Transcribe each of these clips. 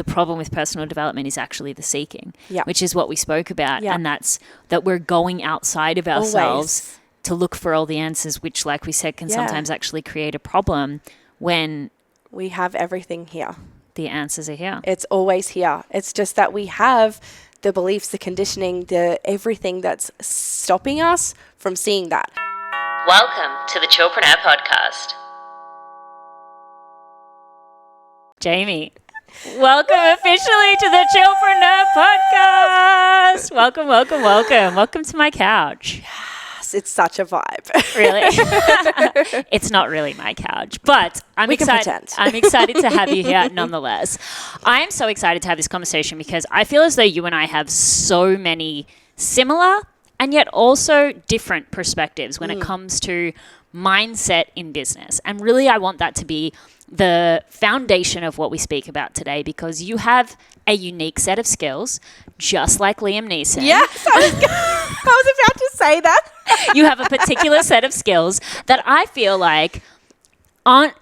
the problem with personal development is actually the seeking, Yeah. which is what we spoke about. Yeah. And that's that we're going outside of ourselves Always. to look for all the answers, which, like we said, can Yeah. sometimes actually create a problem when We have everything here. the answers are here. It's always here. It's just that we have the beliefs, the conditioning, the everything that's stopping us from seeing that. Welcome to the Chillpreneur Podcast. Jamie, welcome officially to the Chillpreneur Podcast. Welcome, welcome, welcome. Welcome to my couch. Yes, it's such a vibe. Really? It's not really my couch, but We can pretend. I'm excited to have you here nonetheless. I am so excited to have this conversation because I feel as though you and I have so many similar and yet also different perspectives when it comes to mindset in business. And really, I want that to be the foundation of what we speak about today, because you have a unique set of skills, just like Liam Neeson. Yes, I was about to say that. You have a particular set of skills that I feel like aren't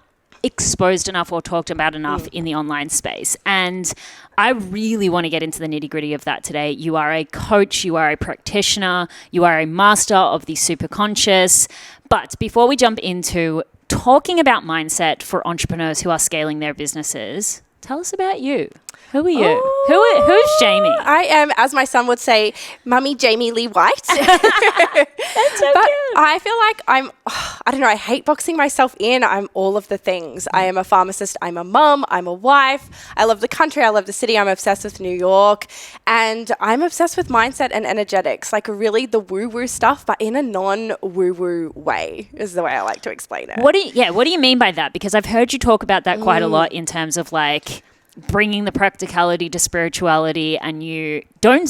exposed enough or talked about enough in the online space. And I really want to get into the nitty-gritty of that today. You are a coach, you are a practitioner, you are a master of the Superconscious. But before we jump into talking about mindset for entrepreneurs who are scaling their businesses, tell us about you. Who are you? Who's Jamie? I am, as my son would say, Mummy Jamie Lee White. That's so But cute. I feel like I don't know, I hate boxing myself in. I'm all of the things. I am a pharmacist, I'm a mum, I'm a wife. I love the country, I love the city, I'm obsessed with New York. And I'm obsessed with mindset and energetics, like really the woo-woo stuff, but in a non-woo-woo way is the way I like to explain it. What do you mean by that? Because I've heard you talk about that quite a lot in terms of like bringing the practicality to spirituality, and you do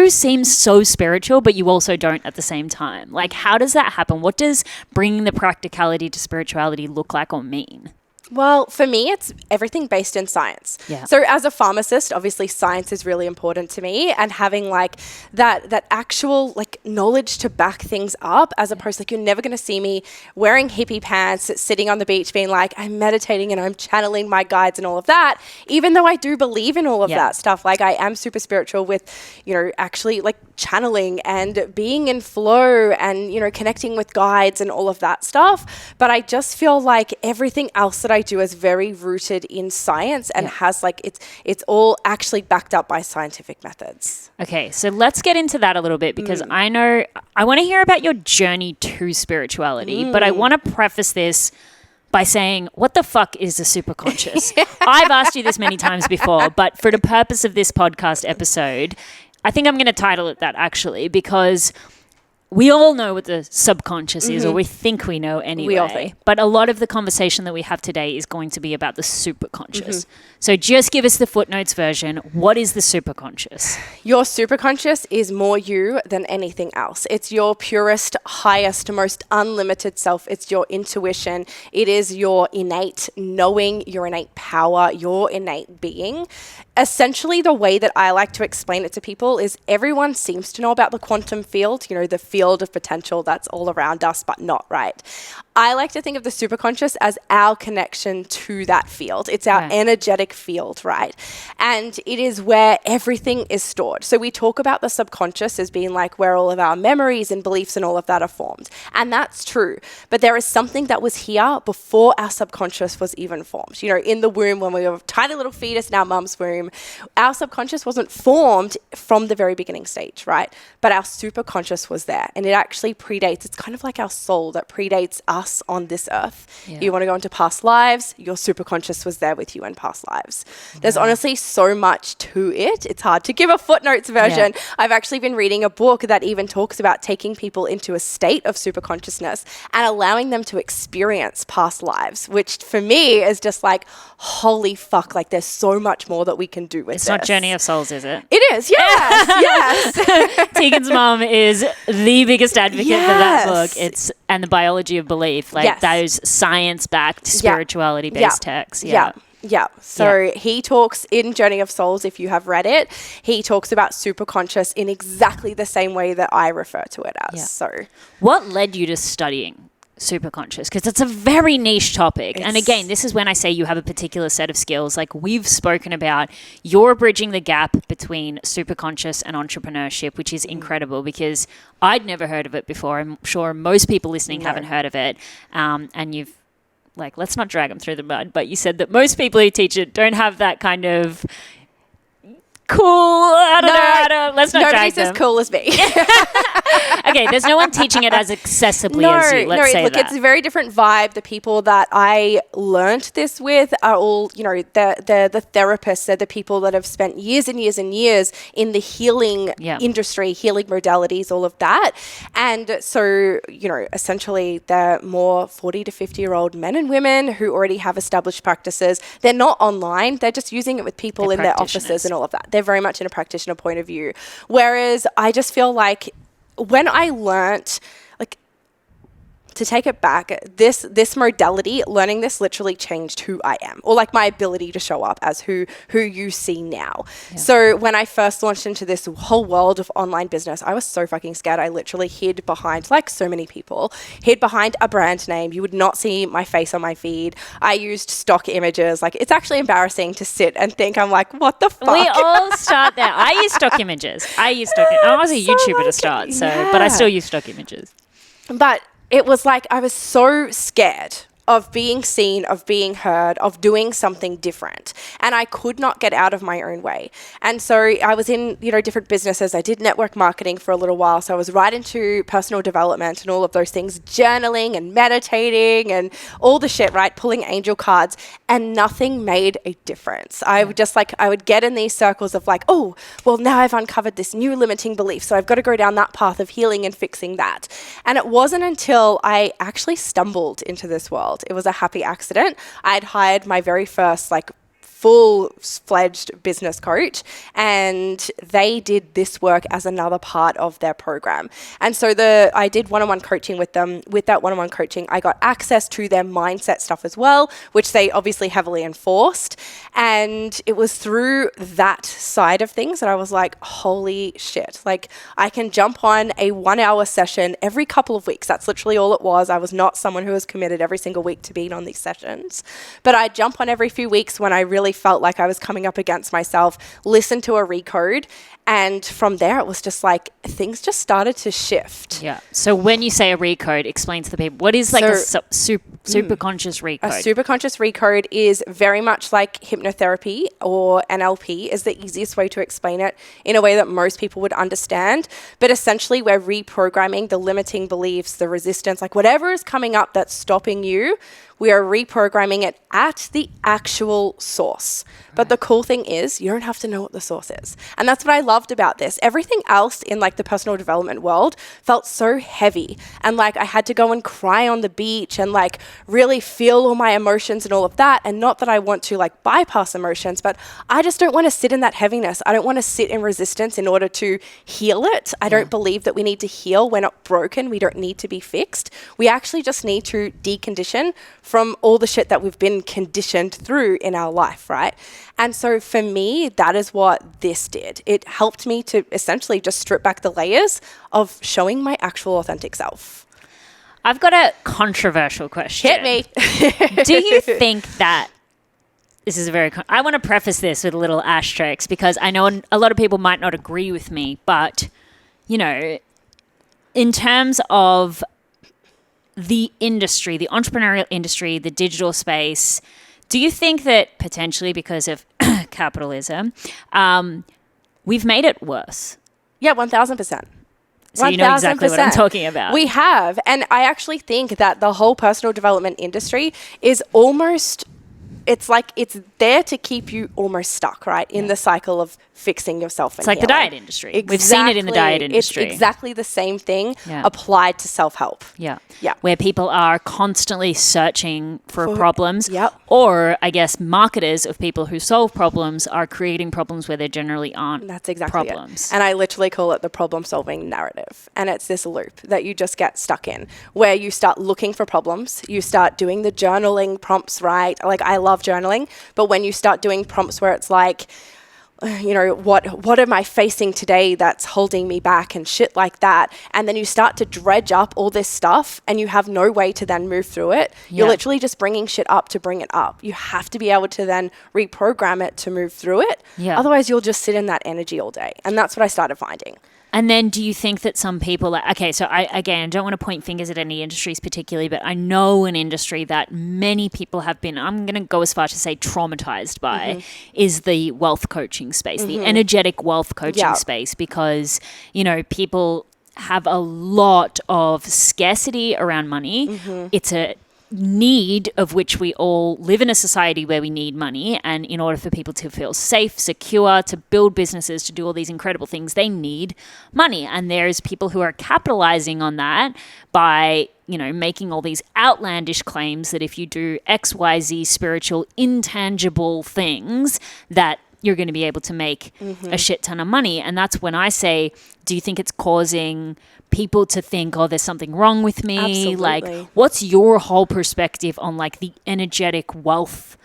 seem so spiritual, but you also don't at the same time. Like, how does that happen? What does bringing the practicality to spirituality look like or mean? Well, for me, it's everything based in science. Yeah. So as a pharmacist, obviously science is really important to me, and having like that actual like knowledge to back things up, as opposed to like, you're never going to see me wearing hippie pants, sitting on the beach being like, I'm meditating and I'm channeling my guides and all of that, even though I do believe in all of that stuff. Like I am super spiritual with, actually like channeling and being in flow and, connecting with guides and all of that stuff. But I just feel like everything else that I do is very rooted in science and has like it's all actually backed up by scientific methods. Okay, so let's get into that a little bit, because I know I want to hear about your journey to spirituality, but I want to preface this by saying, what the fuck is the superconscious? I've asked you this many times before, but for the purpose of this podcast episode, I think I'm going to title it that actually, because we all know what the subconscious is, or we think we know anyway. We all think. But a lot of the conversation that we have today is going to be about the superconscious. So just give us the footnotes version. What is the superconscious? Your superconscious is more you than anything else. It's your purest, highest, most unlimited self. It's your intuition. It is your innate knowing, your innate power, your innate being. Essentially, the way that I like to explain it to people is everyone seems to know about the quantum field, the field of potential that's all around us, but not, right? I like to think of the superconscious as our connection to that field. It's our energetic field, right? And it is where everything is stored. So we talk about the subconscious as being like where all of our memories and beliefs and all of that are formed. And that's true. But there is something that was here before our subconscious was even formed. In the womb, when we were a tiny little fetus in our mum's womb, our subconscious wasn't formed from the very beginning stage, right? But our superconscious was there. And it actually predates, it's kind of like our soul that predates us on this earth. You want to go into past lives, your superconscious was there with you in past lives. There's honestly so much to it. It's hard to give a footnotes version. I've actually been reading a book that even talks about taking people into a state of superconsciousness and allowing them to experience past lives, which for me is just like, holy fuck, like there's so much more that we can do with It's this. not Journey of Souls, is it? It is, yes. Tegan's mom is the biggest advocate for that book. And the biology of belief, like those science-backed, spirituality-based texts. Yeah. So he talks in Journey of Souls, if you have read it, he talks about superconscious in exactly the same way that I refer to it as. So what led you to studying Superconscious? Because it's a very niche topic. And again, this is when I say you have a particular set of skills. Like we've spoken about, you're bridging the gap between Superconscious and entrepreneurship, which is incredible because I'd never heard of it before. I'm sure most people listening haven't heard of it. And you've, like, let's not drag them through the mud, but you said that most people who teach it don't have that kind of cool, let's not drag them. Nobody's as cool as me. Okay, there's no one teaching it as accessibly as you. Let's say look, that. It's a very different vibe. The people that I learnt this with are all, they're the therapists. They're the people that have spent years and years and years in the healing industry, healing modalities, all of that. And so, essentially they're more 40 to 50-year-old men and women who already have established practices. They're not online. They're just using it with people in their offices and all of that. They're very much in a practitioner point of view. Whereas I just feel like when I learnt, like, to take it back, this modality, learning this literally changed who I am, or like my ability to show up as who you see now. Yeah. So when I first launched into this whole world of online business, I was so fucking scared. I literally hid behind, like so many people, hid behind a brand name. You would not see my face on my feed. I used stock images. Like, it's actually embarrassing to sit and think, I'm like, what the fuck? We all start there. I use stock images. I was a YouTuber to start, but I still use stock images. But it was like I was so scared of being seen, of being heard, of doing something different. And I could not get out of my own way. And so I was in, different businesses. I did network marketing for a little while. So I was right into personal development and all of those things, journaling and meditating and all the shit, right? Pulling angel cards, and nothing made a difference. I would just I would get in these circles of like, oh, well, now I've uncovered this new limiting belief. So I've got to go down that path of healing and fixing that. And it wasn't until I actually stumbled into this world. It was a happy accident. I'd hired my very first full-fledged business coach, and they did this work as another part of their program. And so I did one-on-one coaching with them. With that one-on-one coaching, I got access to their mindset stuff as well, which they obviously heavily enforced. And it was through that side of things that I was like, holy shit, like I can jump on a 1-hour session every couple of weeks. That's literally all it was. I was not someone who was committed every single week to being on these sessions, but I'd jump on every few weeks when I really felt like I was coming up against myself, listen to a recode. And from there, it was just like things just started to shift. Yeah. So when you say a recode, explain to the people, what is like a superconscious recode? A superconscious recode is very much like hypnotherapy, or NLP is the easiest way to explain it in a way that most people would understand. But essentially, we're reprogramming the limiting beliefs, the resistance, like whatever is coming up that's stopping you, we are reprogramming it at the actual source. But the cool thing is you don't have to know what the source is. And that's what I loved about this. Everything else in like the personal development world felt so heavy. And like I had to go and cry on the beach and like really feel all my emotions and all of that. And not that I want to like bypass emotions, but I just don't want to sit in that heaviness. I don't want to sit in resistance in order to heal it. I don't believe that we need to heal. We're not broken. We don't need to be fixed. We actually just need to decondition from all the shit that we've been conditioned through in our life, right? And so for me, that is what this did. It helped me to essentially just strip back the layers of showing my actual authentic self. I've got a controversial question. Hit me. Do you think that this is I want to preface this with a little asterisk because I know a lot of people might not agree with me, but, in terms of the industry, the entrepreneurial industry, the digital space, do you think that potentially because of capitalism, we've made it worse? Yeah, 1,000%. So you know exactly what I'm talking about. We have. And I actually think that the whole personal development industry is almost, it's like it's there to keep you almost stuck, right? In the cycle of fixing yourself. It's like the diet industry. Exactly. We've seen it in the diet industry. It's exactly the same thing applied to self-help. Yeah. Yeah. Where people are constantly searching for problems. Yep. Or I guess marketers of people who solve problems are creating problems where there generally aren't That's exactly problems. It. And I literally call it the problem-solving narrative. And it's this loop that you just get stuck in where you start looking for problems. You start doing the journaling prompts, right? Like I love journaling. But when you start doing prompts where it's like, what am I facing today that's holding me back and shit like that. And then you start to dredge up all this stuff and you have no way to then move through it. You're literally just bringing shit up to bring it up. You have to be able to then reprogram it to move through it. Yeah. Otherwise, you'll just sit in that energy all day. And that's what I started finding. And then do you think that some people so I don't want to point fingers at any industries particularly, but I know an industry that many people have been, I'm going to go as far to say traumatized by, is the wealth coaching space, the energetic wealth coaching space, because, people have a lot of scarcity around money. It's a need of which we all live in a society where we need money, and in order for people to feel safe, secure, to build businesses, to do all these incredible things, they need money. And there's people who are capitalizing on that by making all these outlandish claims that if you do XYZ spiritual intangible things that you're going to be able to make a shit ton of money. And that's when I say, do you think it's causing people to think, oh, there's something wrong with me? Absolutely. Like, what's your whole perspective on like the energetic wealth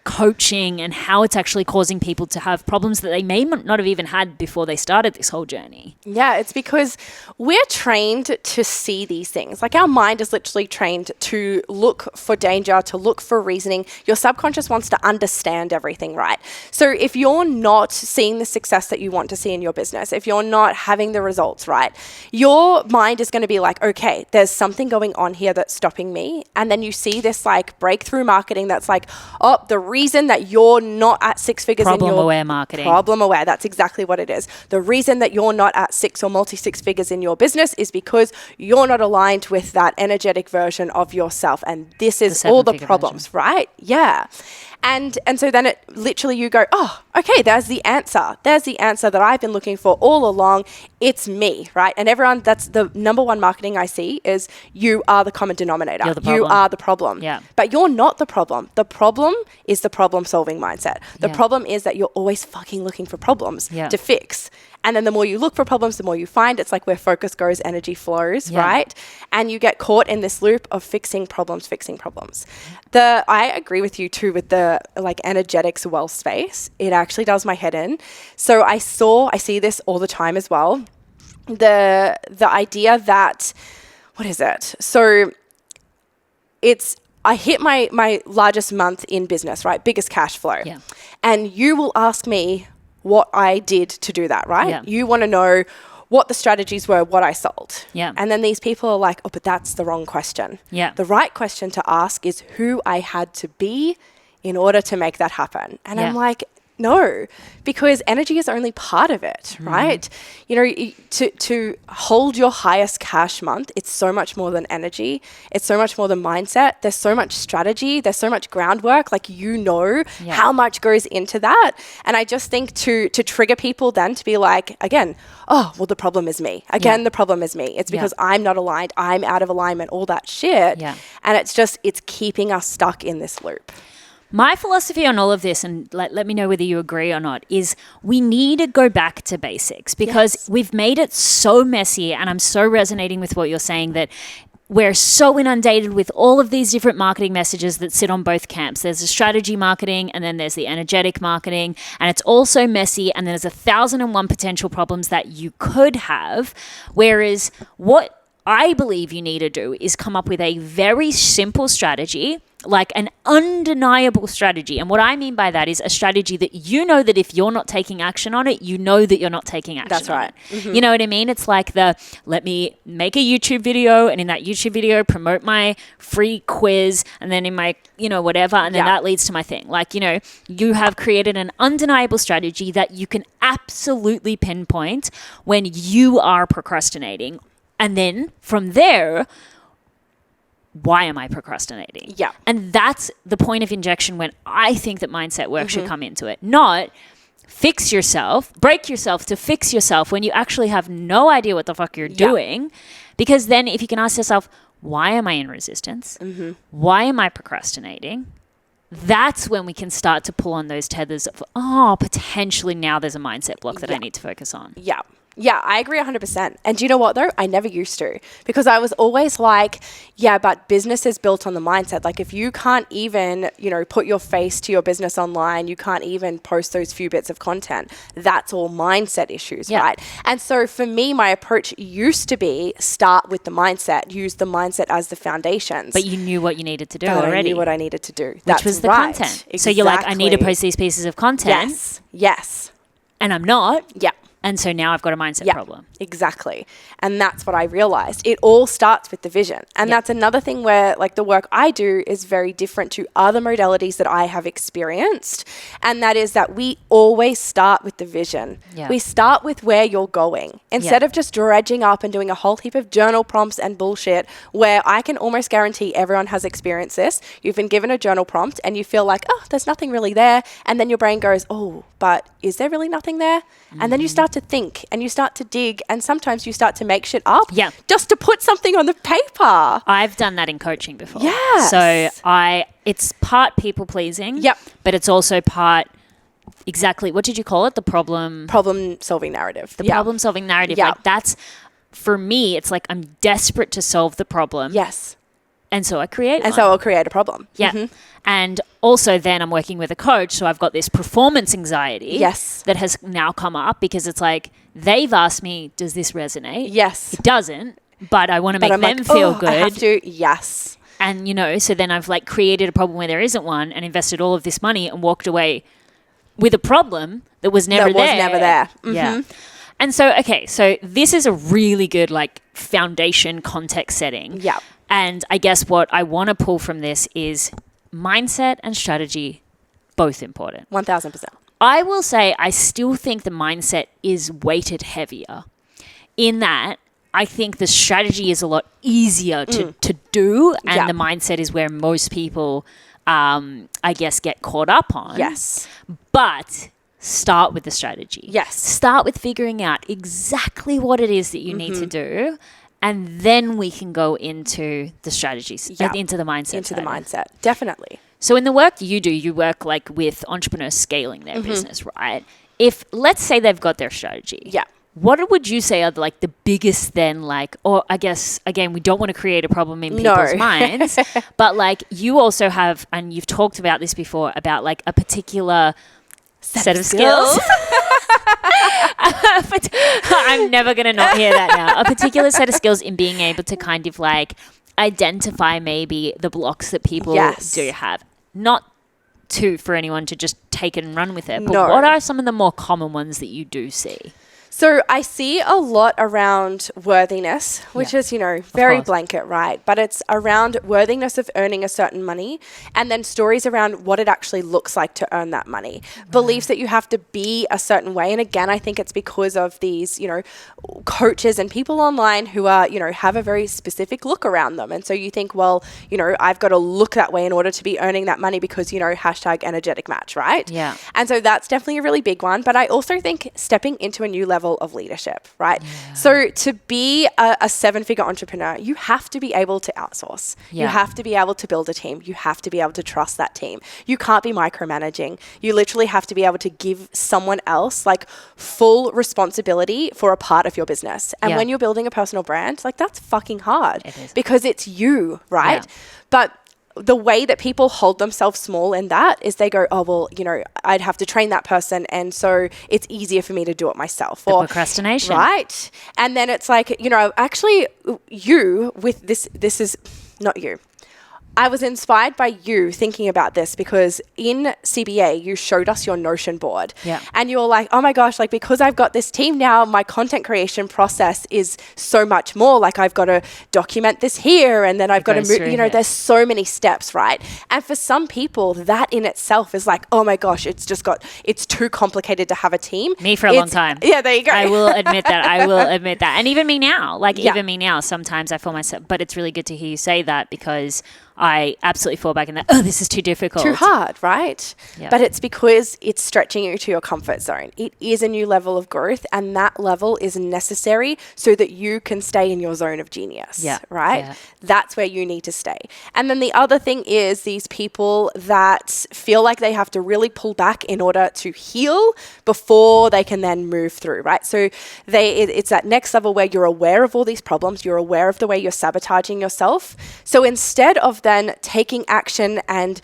coaching and how it's actually causing people to have problems that they may not have even had before they started this whole journey? Yeah, it's because we're trained to see these things. Like our mind is literally trained to look for danger, to look for reasoning. Your subconscious wants to understand everything, right? So if you're not seeing the success that you want to see in your business, if you're not having the results, right, your mind is going to be like, okay, there's something going on here that's stopping me. And then you see this like breakthrough marketing that's like, oh, the reason that you're not at six figures in your problem-aware marketing. Problem-aware, that's exactly what it is. The reason that you're not at six or multi-six figures in your business is because you're not aligned with that energetic version of yourself. And this is all the problems, right? Yeah. And so then it literally you go, oh, okay, there's the answer. There's the answer that I've been looking for all along. It's me, right? And everyone, that's the number one marketing I see is you are the common denominator. You are the problem. Yeah. But you're not the problem. The problem is the problem-solving mindset. The problem is that you're always fucking looking for problems to fix. And then the more you look for problems, the more you find. It's like where focus goes, energy flows, right? And you get caught in this loop of fixing problems. I agree with you too with the like energetics wealth space. It actually does my head in. So I see this all the time as well. The idea that, what is it? So I hit my largest month in business, right? Biggest cash flow. Yeah. And you will ask me what I did to do that, right? Yeah. You want to know what the strategies were, what I sold. Yeah. And then these people are like, oh, but that's the wrong question. Yeah. The right question to ask is who I had to be in order to make that happen. And I'm like, no, because energy is only part of it, right? To hold your highest cash month, it's so much more than energy. It's so much more than mindset. There's so much strategy. There's so much groundwork. Like, how much goes into that. And I just think to trigger people then to be like, again, oh, well, the problem is me. The problem is me. It's because I'm not aligned. I'm out of alignment, all that shit. Yeah. And it's keeping us stuck in this loop. My philosophy on all of this, and let me know whether you agree or not, is we need to go back to basics because we've made it so messy, and I'm so resonating with what you're saying that we're so inundated with all of these different marketing messages that sit on both camps. There's the strategy marketing and then there's the energetic marketing, and it's all so messy, and there's 1,001 potential problems that you could have, whereas what I believe you need to do is come up with a very simple strategy, like an undeniable strategy. And what I mean by that is a strategy that that if you're not taking action on it, that you're not taking action. That's right. You know what I mean? It's like let me make a YouTube video, and in that YouTube video promote my free quiz, and then in my, whatever, and then that leads to my thing. Like, you have created an undeniable strategy that you can absolutely pinpoint when you are procrastinating. And then from there, why am I procrastinating? Yeah. And that's the point of injection when I think that mindset work should come into it. Not break yourself to fix yourself when you actually have no idea what the fuck you're doing. Because then if you can ask yourself, why am I in resistance? Why am I procrastinating? That's when we can start to pull on those tethers of, potentially now there's a mindset block that I need to focus on. Yeah. Yeah, I agree 100%. And do you know what though? I never used to, because I was always like, yeah, but business is built on the mindset. Like if you can't even, put your face to your business online, you can't even post those few bits of content. That's all mindset issues, right? And so for me, my approach used to be start with the mindset, use the mindset as the foundations. But you knew what you needed to do But already. I knew what I needed to do. Which was the content. Exactly. So you're like, I need to post these pieces of content. Yes. And I'm not. Yeah. And so now I've got a mindset problem. Exactly. And that's what I realized. It all starts with the vision. And that's another thing where like the work I do is very different to other modalities that I have experienced. And that is that we always start with the vision. Yeah. We start with where you're going. Instead of just dredging up and doing a whole heap of journal prompts and bullshit, where I can almost guarantee everyone has experienced this. You've been given a journal prompt and you feel like, oh, there's nothing really there. And then your brain goes, oh, but is there really nothing there? And then you start to think and you start to dig, and sometimes you start to make shit up just to put something on the paper. I've done that in coaching before. Yes. So it's part people pleasing. Yep. But it's also part exactly, what did you call it? The problem solving narrative. The problem solving narrative. Yeah. Like that's, for me, it's like I'm desperate to solve the problem. Yes. And so I create And so I'll create a problem. Yeah. Mm-hmm. And also then I'm working with a coach, so I've got this performance anxiety that has now come up because it's like they've asked me, does this resonate? Yes. It doesn't, but I want to make them feel good. I have to, yes. And, so then I've like created a problem where there isn't one and invested all of this money and walked away with a problem that was never there. Mm-hmm. Yeah. And so, okay, so this is a really good like foundation context setting. Yeah. And I guess what I want to pull from this is mindset and strategy, both important. 1000%. I will say I still think the mindset is weighted heavier in that I think the strategy is a lot easier to do, and the mindset is where most people, I guess, get caught up on. Yes. But start with the strategy. Yes. Start with figuring out exactly what it is that you need to do. And then we can go into the strategies, into the mindset. Into the mindset, definitely. So in the work you work like with entrepreneurs scaling their business, right? If, let's say they've got their strategy. Yeah. What would you say are like the biggest then like, or I guess, again, we don't want to create a problem in people's minds, but like you also have, and you've talked about this before, about like a particular set of skills. But I'm never going to not hear that now. A particular set of skills in being able to kind of like identify maybe the blocks that people do have. Not for anyone to just take it and run with it, but what are some of the more common ones that you do see? So I see a lot around worthiness, which is, very blanket, right? But it's around worthiness of earning a certain money, and then stories around what it actually looks like to earn that money. Right. Beliefs that you have to be a certain way. And again, I think it's because of these, coaches and people online who are, have a very specific look around them. And so you think, well, I've got to look that way in order to be earning that money because, hashtag energetic match, right? Yeah. And so that's definitely a really big one. But I also think stepping into a new level of leadership, right? Yeah. So to be a 7-figure entrepreneur, you have to be able to outsource. Yeah. You have to be able to build a team. You have to be able to trust that team. You can't be micromanaging. You literally have to be able to give someone else like full responsibility for a part of your business. And when you're building a personal brand, like that's fucking hard because it's you, right? Yeah. But the way that people hold themselves small in that is they go, oh, well, I'd have to train that person. And so it's easier for me to do it myself. Or procrastination. Right. And then it's like, actually you with this is not you. I was inspired by you thinking about this because in CBA, you showed us your Notion board. Yeah. And you were like, oh my gosh, like because I've got this team now, my content creation process is so much more. Like I've got to document this here and then I've got to move, there's so many steps, right? And for some people, that in itself is like, oh my gosh, it's too complicated to have a team. Me for a long time. Yeah, there you go. I will admit that. And even me now, even me now, sometimes I feel myself, but it's really good to hear you say that because I absolutely fall back in that, this is too difficult. Too hard, right? Yep. But it's because it's stretching you to your comfort zone. It is a new level of growth, and that level is necessary so that you can stay in your zone of genius, right? Yeah. That's where you need to stay. And then the other thing is these people that feel like they have to really pull back in order to heal before they can then move through, right? So it's that next level where you're aware of all these problems, you're aware of the way you're sabotaging yourself. So instead of then taking action and,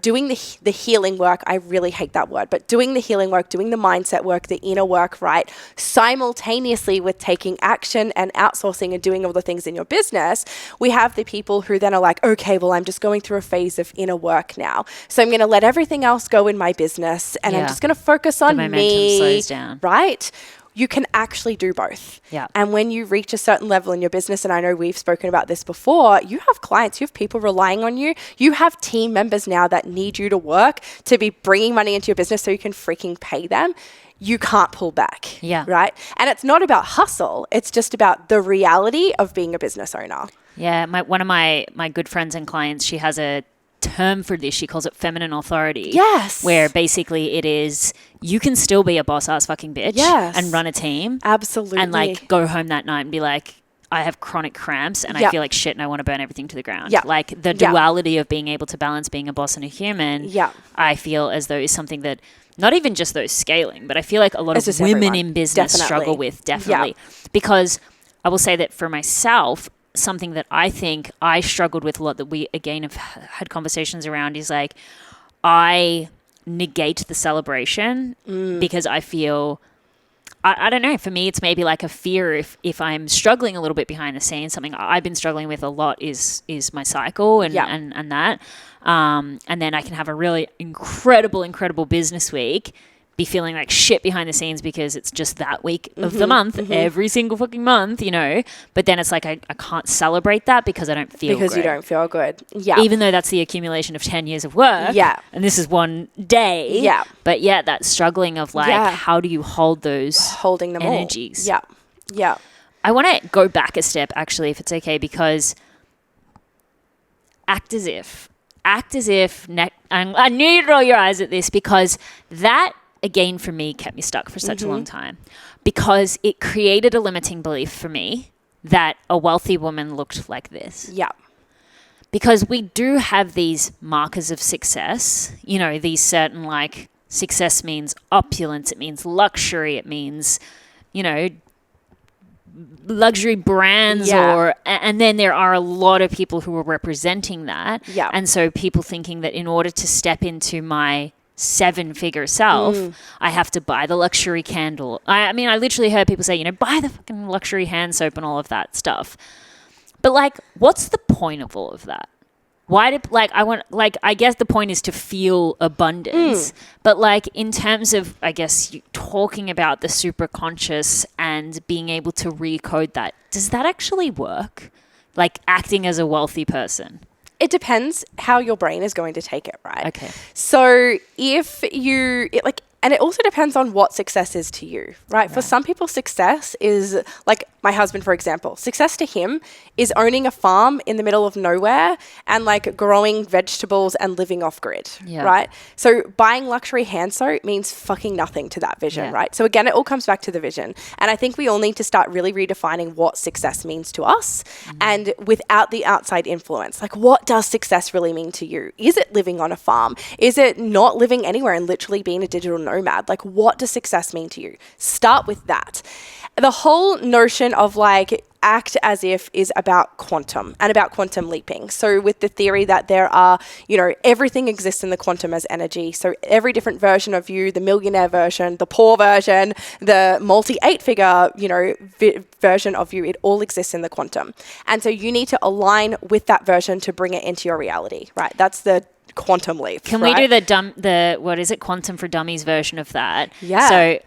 doing the healing work, I really hate that word, but doing the healing work, doing the mindset work, the inner work, right, simultaneously with taking action and outsourcing and doing all the things in your business, we have the people who then are like, okay, well, I'm just going through a phase of inner work now. So I'm going to let everything else go in my business and I'm just going to focus on the me, slows down. Right? You can actually do both. Yeah. And when you reach a certain level in your business, and I know we've spoken about this before, you have clients, you have people relying on you. You have team members now that need you to work to be bringing money into your business so you can freaking pay them. You can't pull back. Yeah. Right? And it's not about hustle. It's just about the reality of being a business owner. Yeah. One of my good friends and clients, she has a term for this. She calls it feminine authority. Yes. Where basically it is, you can still be a boss ass fucking bitch and run a team. Absolutely. And like go home that night and be like, I have chronic cramps and I feel like shit and I want to burn everything to the ground. Like the duality of being able to balance being a boss and a human, I feel as though is something that not even just those scaling, but I feel like a lot of women in business struggle with, definitely. Because I will say that for myself, something that I think I struggled with a lot that we again have had conversations around is like I negate the celebration because I feel I don't know, for me it's maybe like a fear if I'm struggling a little bit behind the scenes. Something I've been struggling with a lot is my cycle and that and then I can have a really incredible business week, be feeling like shit behind the scenes because it's just that week of the month, every single fucking month, but then it's like I can't celebrate that because I don't feel because great. You don't feel good. Yeah. Even though that's the accumulation of 10 years of work. Yeah. And this is one day. Yeah. But that struggling of like, how do you hold those holding them energies? All. Yeah. Yeah. I want to go back a step actually, if it's okay, because act as if, I knew you'd roll your eyes at this because that, again, for me, kept me stuck for such a long time because it created a limiting belief for me that a wealthy woman looked like this. Yeah. Because we do have these markers of success, these certain like success means opulence, it means luxury, it means, luxury brands and then there are a lot of people who are representing that. Yeah. And so people thinking that in order to step into my 7-figure self, I have to buy the luxury candle. I mean, I literally heard people say, buy the fucking luxury hand soap and all of that stuff. But like, what's the point of all of that? Why did I guess the point is to feel abundance, but like in terms of, I guess, you talking about the superconscious and being able to recode that, does that actually work? Like acting as a wealthy person? It depends how your brain is going to take it, right? Okay. So if and it also depends on what success is to you, right? For some people, success is like my husband, for example. Success to him is owning a farm in the middle of nowhere and like growing vegetables and living off grid, right? So buying luxury hand soap means fucking nothing to that vision, right? So again, it all comes back to the vision. And I think we all need to start really redefining what success means to us and without the outside influence. Like, what does success really mean to you? Is it living on a farm? Is it not living anywhere and literally being a digital nomad? Like, what does success mean to you? Start with that. The whole notion of like act as if is about quantum and about quantum leaping. So with the theory that there are, everything exists in the quantum as energy. So every different version of you, the millionaire version, the poor version, the multi-8-figure, version of you, it all exists in the quantum. And so you need to align with that version to bring it into your reality, right? That's the quantum leap. Can we do the what is it, quantum for dummies version of that? Yeah. So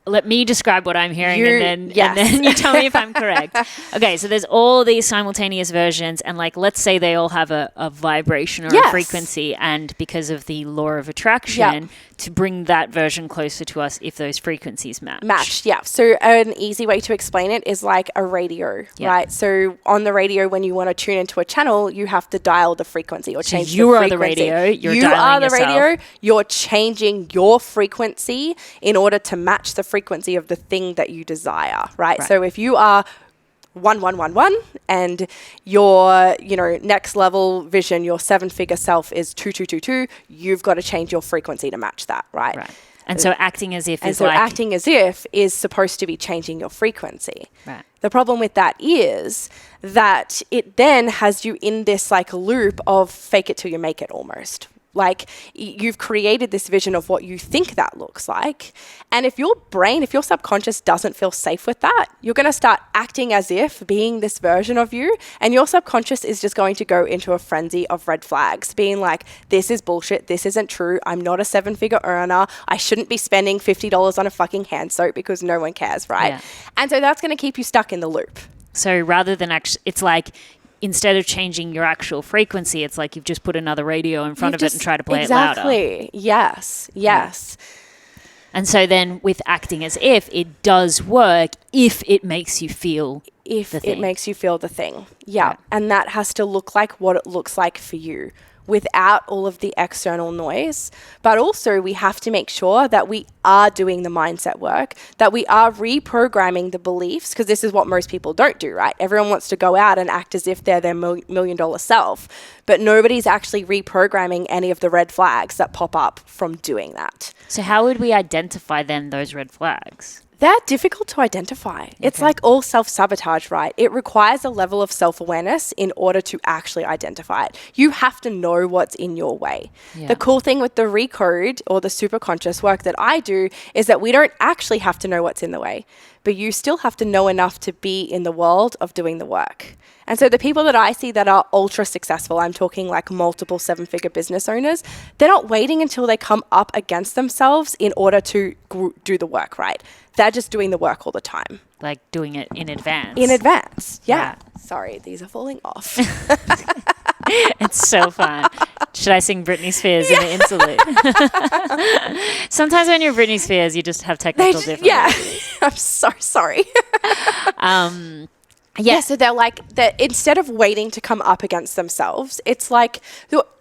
let me describe what I'm hearing and yes. then you tell me if I'm correct. Okay, so there's all these simultaneous versions, and like let's say they all have a vibration or a frequency, and because of the law of attraction, to bring that version closer to us if those frequencies match. Yeah. So an easy way to explain it is like a radio, right? So on the radio, when you want to tune into a channel, you have to dial the frequency or change the frequency. You are the radio. You are the radio. You're changing your frequency in order to match the frequency of the thing that you desire, right? So if you are 1111 and your next level vision, your 7-figure self is 2222, you've got to change your frequency to match that, right? And so acting as if acting as if is supposed to be changing your frequency. Right. The problem with that is that it then has you in this like loop of fake it till you make it almost. Like you've created this vision of what you think that looks like. And if your brain, if your subconscious doesn't feel safe with that, you're going to start acting as if being this version of you. And your subconscious is just going to go into a frenzy of red flags, being like, this is bullshit. This isn't true. I'm not a 7-figure earner. I shouldn't be spending $50 on a fucking hand soap because no one cares, right? Yeah. And so that's going to keep you stuck in the loop. So rather than it's like, instead of changing your actual frequency, it's like you've just put another radio in front of it and try to play it louder. Exactly. Yes. And so then with acting as if, it does work if it makes you feel the thing. It makes you feel the thing. Yeah. And that has to look like what it looks like for you, without all of the external noise. But also we have to make sure that we are doing the mindset work, that we are reprogramming the beliefs, because this is what most people don't do, right? Everyone wants to go out and act as if they're their $1 million self, but nobody's actually reprogramming any of the red flags that pop up from doing that. So how would we identify then those red flags? They're difficult to identify. Okay. It's like all self-sabotage, right? It requires a level of self-awareness in order to actually identify it. You have to know what's in your way. Yeah. The cool thing with the recode or the superconscious work that I do is that we don't actually have to know what's in the way, but you still have to know enough to be in the world of doing the work. And so the people that I see that are ultra successful, I'm talking like multiple 7-figure business owners, they're not waiting until they come up against themselves in order to do the work, right? They're just doing the work all the time. Like doing it in advance. In advance, yeah. Sorry, these are falling off. It's so fun. Should I sing Britney Spears in the interlude? Sometimes when you're Britney Spears, you just have technical difficulties. Yeah, I'm so sorry. So they're like, instead of waiting to come up against themselves, it's like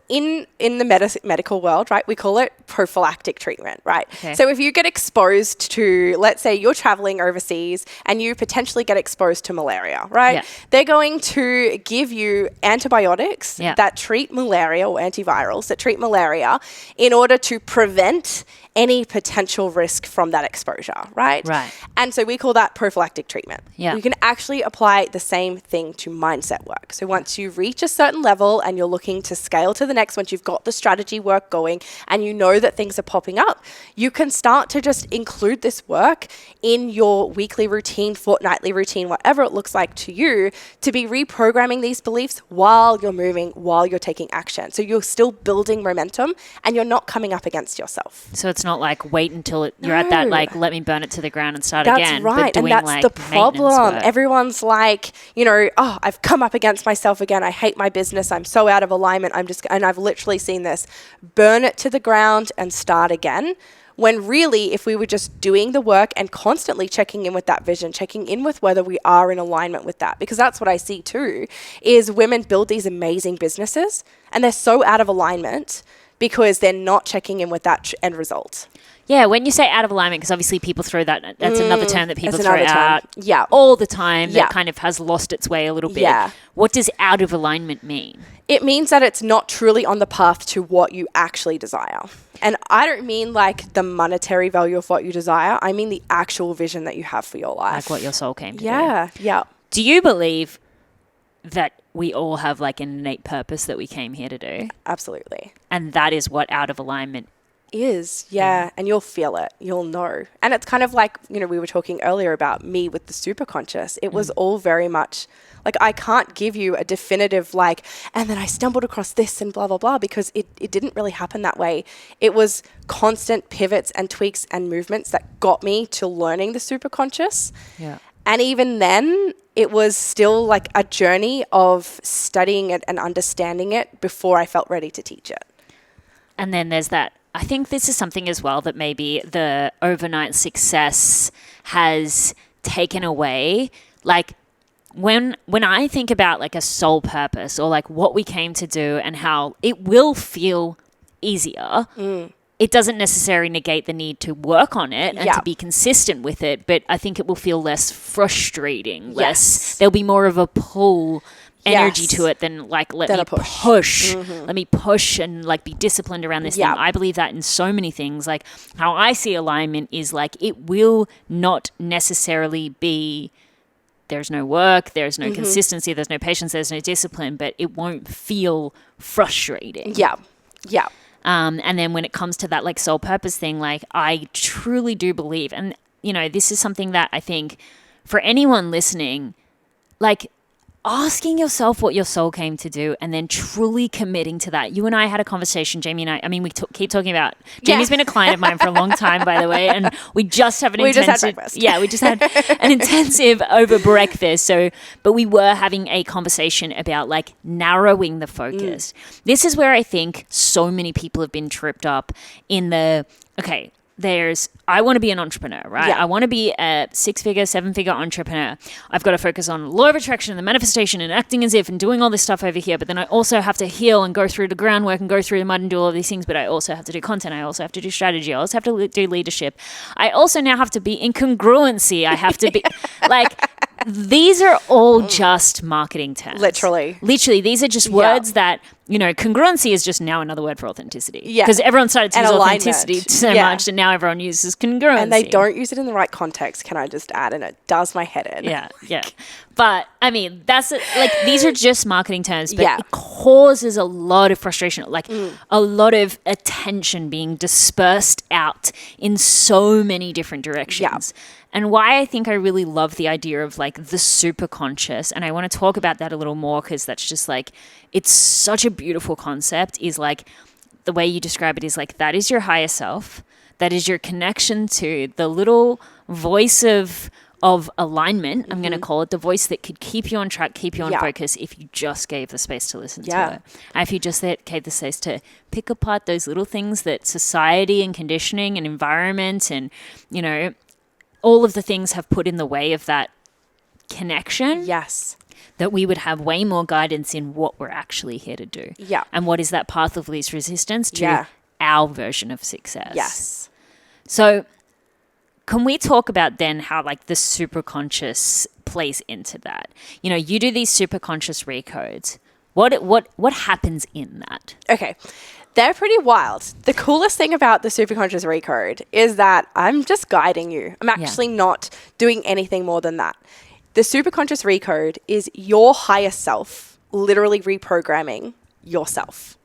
in the medical world, right, we call it prophylactic treatment, right? Okay. So if you get exposed to, let's say you're traveling overseas and you potentially get exposed to malaria, right? Yeah. They're going to give you antibiotics that treat malaria, or antivirals that treat malaria, in order to prevent any potential risk from that exposure, right? Right. And so we call that prophylactic treatment. Yeah. You can actually apply the same thing to mindset work. So once you reach a certain level and you're looking to scale to the next, once you've got the strategy work going and you know that things are popping up, you can start to just include this work in your weekly routine, fortnightly routine, whatever it looks like to you, to be reprogramming these beliefs while you're moving, while you're taking action. So you're still building momentum and you're not coming up against yourself. So it's not like wait until you're at that, like, let me burn it to the ground and start again. That's right. But doing, and that's like, the problem. work. Everyone's like, oh, I've come up against myself again. I hate my business. I'm so out of alignment. And I've literally seen this. Burn it to the ground and start again. When really, if we were just doing the work and constantly checking in with that vision, checking in with whether we are in alignment with that, because that's what I see too, is women build these amazing businesses and they're so out of alignment because they're not checking in with that end result. Yeah, when you say out of alignment, because obviously people throw that's another term that people throw out all the time that kind of has lost its way a little bit. Yeah. What does out of alignment mean? It means that it's not truly on the path to what you actually desire. And I don't mean like the monetary value of what you desire. I mean the actual vision that you have for your life. Like what your soul came to do. Yeah. Do you believe that we all have like an innate purpose that we came here to do? Absolutely. And that is what out of alignment is, yeah. And you'll feel it. You'll know. And it's kind of like, you know, we were talking earlier about me with the superconscious. It was all very much like, I can't give you a definitive like, and then I stumbled across this and blah, blah, blah, because it didn't really happen that way. It was constant pivots and tweaks and movements that got me to learning the superconscious. Yeah. And even then, it was still like a journey of studying it and understanding it before I felt ready to teach it. And then there's that. I think this is something as well that maybe the overnight success has taken away. Like when I think about like a soul purpose or like what we came to do and how it will feel easier, it doesn't necessarily negate the need to work on it and to be consistent with it. But I think it will feel less frustrating. There'll be more of a pull energy to it than like let me push. Let me push and like be disciplined around this thing. I believe that in so many things. Like how I see alignment is like it will not necessarily be there's no work, there's no consistency, there's no patience, there's no discipline, but it won't feel frustrating. And then when it comes to that like soul purpose thing, like I truly do believe, and you know, this is something that I think for anyone listening, like asking yourself what your soul came to do and then truly committing to that. You and I had a conversation, Jamie and I mean, we keep talking about, Jamie's been a client of mine for a long time, by the way, and we just have an intensive, just had breakfast. we just had an intensive over breakfast. So, but we were having a conversation about like narrowing the focus. This is where I think so many people have been tripped up in the, okay, I want to be an entrepreneur, right? I want to be a 6-figure, 7-figure entrepreneur. I've got to focus on law of attraction and the manifestation and acting as if and doing all this stuff over here. But then I also have to heal and go through the groundwork and go through the mud and do all of these things. But I also have to do content. I also have to do strategy. I also have to do leadership. I also now have to be in congruency. I have to be like, these are all just marketing terms. Literally, these are just words that, you know, congruency is just now another word for authenticity. Yeah. Because everyone started to use authenticity so much and now everyone uses congruency. And they don't use it in the right context, can I just add? And it does my head in. Yeah. But, I mean, that's like, these are just marketing terms, but it causes a lot of frustration, like a lot of attention being dispersed out in so many different directions. And why I think I really love the idea of like the superconscious, and I want to talk about that a little more because that's just like, it's such a beautiful concept, is like the way you describe it is like that is your higher self. That is your connection to the little voice of alignment, I'm going to call it, the voice that could keep you on track, keep you on focus if you just gave the space to listen to it. And if you just gave the space to pick apart those little things that society and conditioning and environment and, you know, all of the things have put in the way of that connection. That we would have way more guidance in what we're actually here to do. And what is that path of least resistance to our version of success. So can we talk about then how like the superconscious plays into that? You know, you do these superconscious recodes. What happens in that? Okay. They're pretty wild. The coolest thing about the Superconscious Recode is that I'm just guiding you. I'm actually not doing anything more than that. The Superconscious Recode is your higher self literally reprogramming yourself.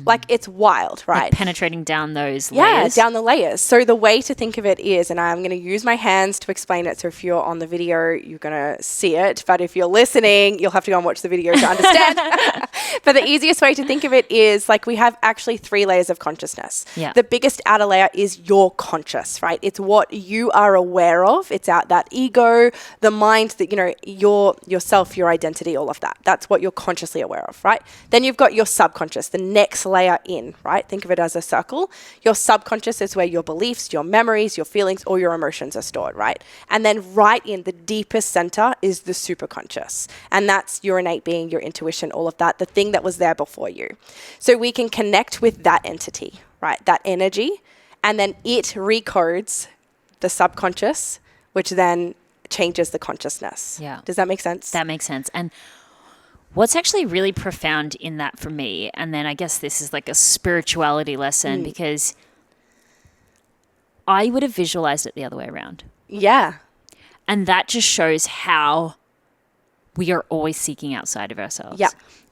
Like, it's wild, right? Like penetrating down those layers. Yeah, down the layers. So the way to think of it is, and I'm going to use my hands to explain it. So if you're on the video, you're going to see it. But if you're listening, you'll have to go and watch the video to understand. But the easiest way to think of it is like we have actually 3 layers of consciousness. The biggest outer layer is your conscious, right? It's what you are aware of. It's out that ego, the mind, that, you know, yourself, your identity, all of that. That's what you're consciously aware of, right? Then you've got your subconscious, the next layer in, right? Think of it as a circle. Your subconscious is where your beliefs, your memories, your feelings, or your emotions are stored, right? And then right in the deepest center is the superconscious. And that's your innate being, your intuition, all of that, the thing that was there before you. So we can connect with that entity, right? That energy. And then it recodes the subconscious, which then changes the consciousness. Does that make sense? That makes sense. And what's actually really profound in that for me, and then I guess this is like a spirituality lesson, because I would have visualized it the other way around. And that just shows how we are always seeking outside of ourselves.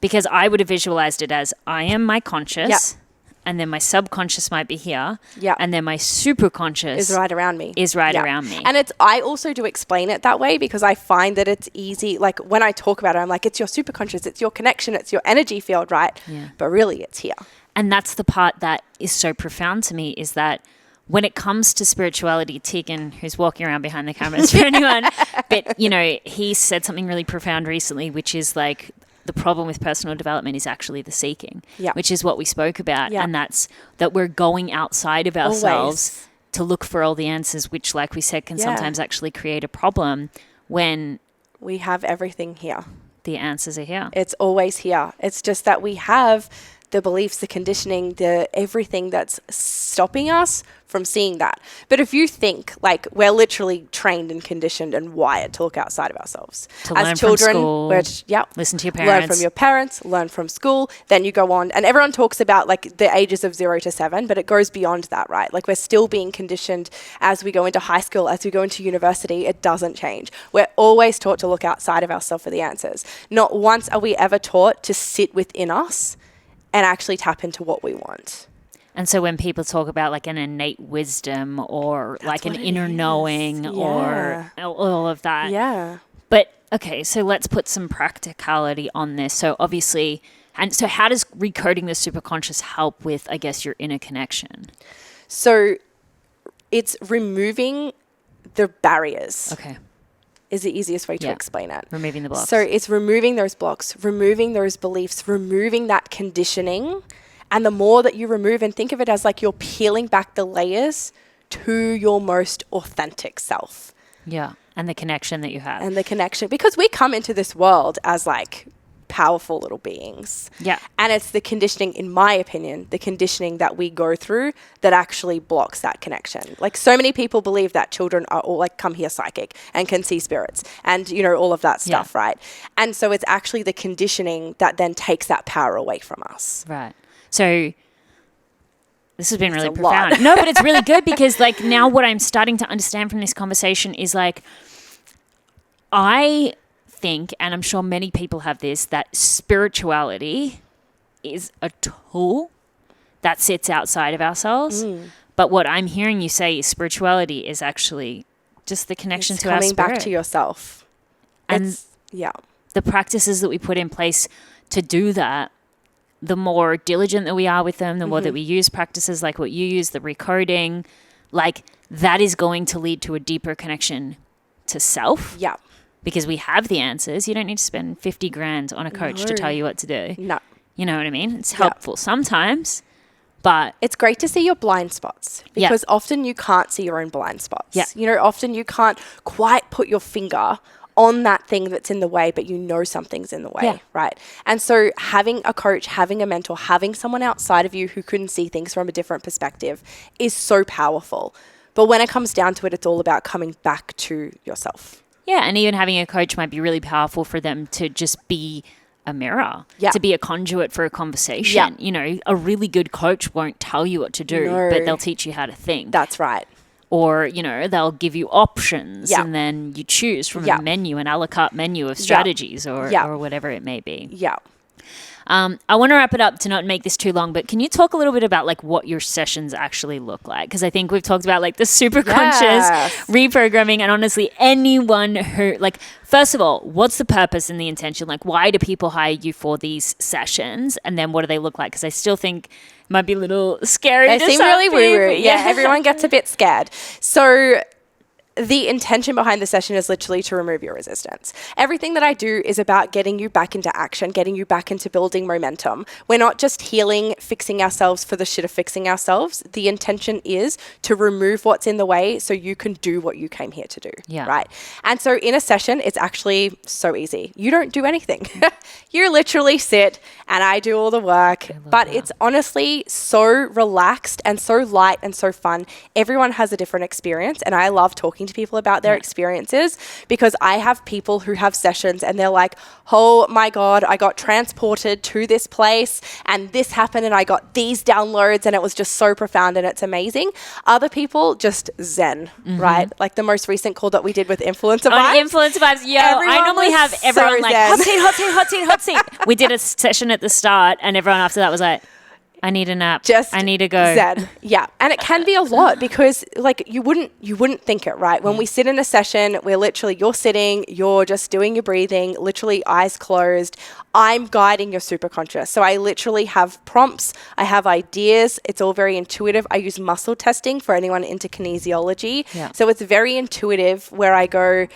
Because I would have visualized it as I am my conscious. and then my subconscious might be here. Yeah. And then my superconscious is right around me. Around me. And I also do explain it that way because I find that it's easy. Like when I talk about it, I'm like, it's your superconscious, it's your connection, it's your energy field, right? Yeah. But really it's here. And that's the part that is so profound to me, is that when it comes to spirituality, Tegan, who's walking around behind the cameras for anyone, but, he said something really profound recently, which is like, the problem with personal development is actually the seeking, which is what we spoke about. And that's that we're going outside of ourselves to look for all the answers, which, like we said, can sometimes actually create a problem when we have everything here. The answers are here. It's always here. It's just that we have the beliefs, the conditioning, the everything that's stopping us from seeing that. But if you think, like, we're literally trained and conditioned and wired to look outside of ourselves. To learn from school, listen to your parents. Learn from your parents, learn from school. Then you go on, and everyone talks about like the ages of 0 to 7, but it goes beyond that, right? Like we're still being conditioned as we go into high school, as we go into university. It doesn't change. We're always taught to look outside of ourselves for the answers. Not once are we ever taught to sit within us and actually tap into what we want. And so when people talk about like an innate wisdom or like an inner knowing or all of that. Yeah. But okay, so let's put some practicality on this. So obviously, and so how does recoding the superconscious help with, I guess, your inner connection? So it's removing the barriers. Okay. Is the easiest way to explain it. Removing the blocks. So it's removing those blocks, removing those beliefs, removing that conditioning. And the more that you remove, and think of it as like you're peeling back the layers to your most authentic self. Yeah. And the connection that you have. And the connection. Because we come into this world as like powerful little beings. Yeah. And it's the conditioning, in my opinion, the conditioning that we go through that actually blocks that connection. Like so many people believe that children are all like come here psychic and can see spirits and, all of that stuff, right? And so it's actually the conditioning that then takes that power away from us. Right. So this has been really profound. No, but it's really good because like now what I'm starting to understand from this conversation is like I think, and I'm sure many people have this, that spirituality is a tool that sits outside of ourselves. But what I'm hearing you say is spirituality is actually just the connection to our spirit. Coming back to yourself. And the practices that we put in place to do that, the more diligent that we are with them, the more that we use practices like what you use, the recoding, like that is going to lead to a deeper connection to self. Yeah. Because we have the answers. You don't need to spend 50 grand on a coach to tell you what to do. No. You know what I mean? It's helpful sometimes, but it's great to see your blind spots because often you can't see your own blind spots. Yeah. Often you can't quite put your finger on that thing that's in the way, but something's in the way, right? And so having a coach, having a mentor, having someone outside of you who can see things from a different perspective is so powerful. But when it comes down to it, it's all about coming back to yourself. Yeah, and even having a coach might be really powerful for them to just be a mirror, to be a conduit for a conversation. A really good coach won't tell you what to do, but they'll teach you how to think. That's right. Or, they'll give you options and then you choose from a menu, an a la carte menu of strategies or whatever it may be. Yeah. I want to wrap it up to not make this too long, but can you talk a little bit about like what your sessions actually look like? Because I think we've talked about like the superconscious reprogramming, and honestly, anyone who like, first of all, what's the purpose and the intention? Like, why do people hire you for these sessions? And then what do they look like? Because I still think it might be a little scary. They seem really woo-woo. Yeah, everyone gets a bit scared. So the intention behind the session is literally to remove your resistance. Everything that I do is about getting you back into action, getting you back into building momentum. We're not just healing, fixing ourselves for the shit of fixing ourselves. The intention is to remove what's in the way so you can do what you came here to do. Yeah. Right. And so in a session, it's actually so easy. You don't do anything. You literally sit and I do all the work, but it's honestly so relaxed and so light and so fun. Everyone has a different experience, and I love talking to people about their experiences because I have people who have sessions and they're like, oh my God, I got transported to this place and this happened and I got these downloads and it was just so profound and it's amazing. Other people just zen, right? Like the most recent call that we did with Influencer Vibes. Influencer Vibes, I normally have everyone so like, hot seat. We did a session at the start and everyone after that was like, I need a nap. Just I need to go. Zen. Yeah. And it can be a lot because like you wouldn't think it, right? When we sit in a session, you're sitting, you're just doing your breathing, literally eyes closed. I'm guiding your superconscious. So I literally have prompts. I have ideas. It's all very intuitive. I use muscle testing for anyone into kinesiology. Yeah. So it's very intuitive where I go,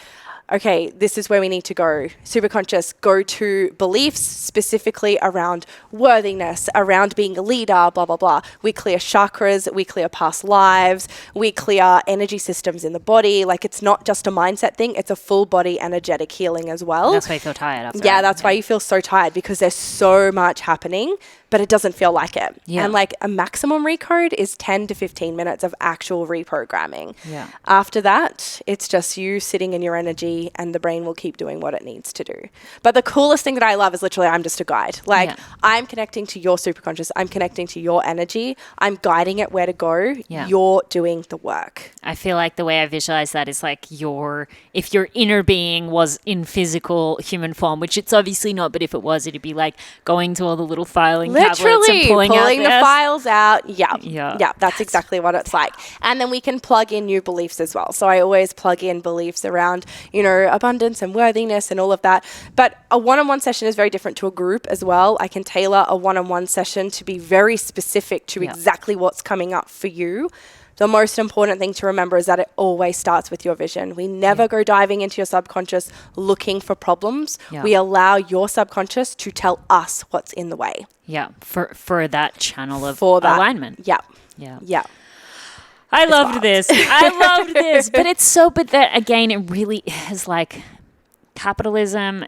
okay, this is where we need to go. Superconscious, go to beliefs specifically around worthiness, around being a leader, blah, blah, blah. We clear chakras, we clear past lives, we clear energy systems in the body. Like it's not just a mindset thing, it's a full body energetic healing as well. That's why you feel tired after. Yeah, that's why you feel so tired because there's so much happening, but it doesn't feel like it. Yeah. And like a maximum recode is 10 to 15 minutes of actual reprogramming. Yeah. After that, it's just you sitting in your energy and the brain will keep doing what it needs to do. But the coolest thing that I love is literally I'm just a guide. Like I'm connecting to your superconscious. I'm connecting to your energy. I'm guiding it where to go. Yeah. You're doing the work. I feel like the way I visualize that is like if your inner being was in physical human form, which it's obviously not, but if it was, it'd be like going to all the little filing tablets and pulling the out files out. Yeah. Yeah. That's exactly what it's like. And then we can plug in new beliefs as well. So I always plug in beliefs around, abundance and worthiness and all of that. But a one-on-one session is very different to a group as well. I can tailor a one-on-one session to be very specific to exactly what's coming up for you. The most important thing to remember is that it always starts with your vision. We never go diving into your subconscious looking for problems. Yeah. We allow your subconscious to tell us what's in the way. Yeah, for that channel of alignment. Yeah. Yeah. Yeah. I loved this. But that again, it really is like capitalism.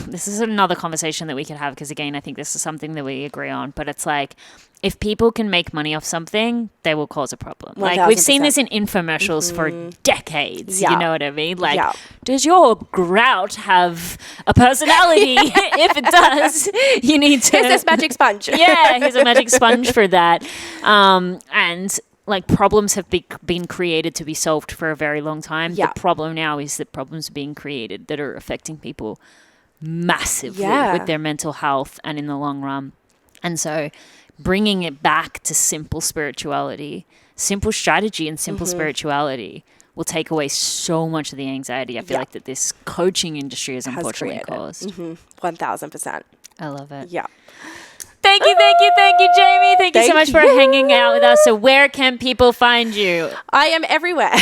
This is another conversation that we could have because again, I think this is something that we agree on, but it's like, if people can make money off something, they will cause a problem. 1000%. Like we've seen this in infomercials for decades. Yeah. You know what I mean? Like, does your grout have a personality? If it does, you need to. Here's this magic sponge. Yeah, here's a magic sponge for that. And like problems have been created to be solved for a very long time. Yeah. The problem now is that problems are being created that are affecting people massively with their mental health and in the long run. And so bringing it back to simple spirituality, simple strategy and simple spirituality will take away so much of the anxiety I feel like that this coaching industry has unfortunately caused. 1000%. I love it. Yeah. Thank you, Jamie. Thank you so much for hanging out with us. So where can people find you? I am everywhere.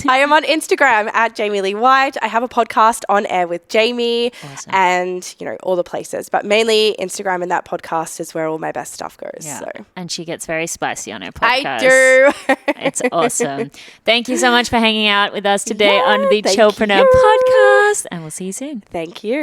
I am on Instagram at Jamie Lee White. I have a podcast On Air with Jamie and, all the places. But mainly Instagram and that podcast is where all my best stuff goes. Yeah. So. And she gets very spicy on her podcast. I do. It's awesome. Thank you so much for hanging out with us today on the Chillpreneur podcast. And we'll see you soon. Thank you.